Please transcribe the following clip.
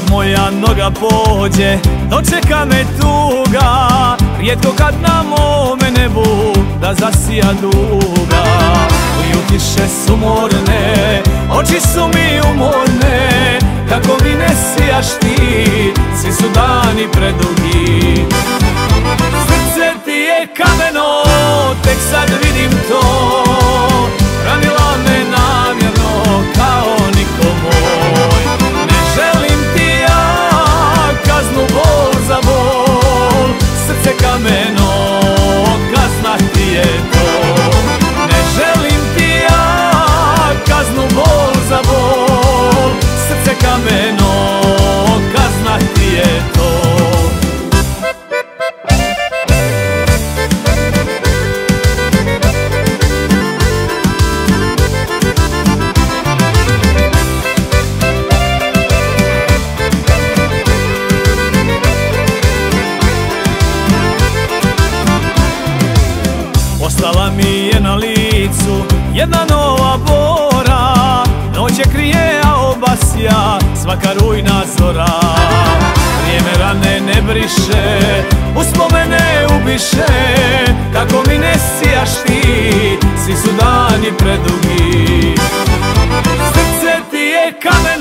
kad moja noga pođe, dočeka me tuga. Rijetko kad na mome nebu da zasija duga. I utiše sumorne, oči su mi umorne, kako mi ne sijaš ti, svi su dani predugi. Srce ti je kameno, tek sad vidim to, ranila me namjerno kao niko moj. Ne želim ti ja kaznu, bol za bol, srce kameno, kazna ti je to. Ne želim ti ja kaznu, bol za bol, srce kameno, kazna ti je to. Ostala mi je na licu jedna nova bora, noć je krije, a obasja svaka rujna zora. Vrijeme rane ne briše, uspomene ubiše, kako mi ne sijaš ti, svi su dani predugi. Srce ti je kamen,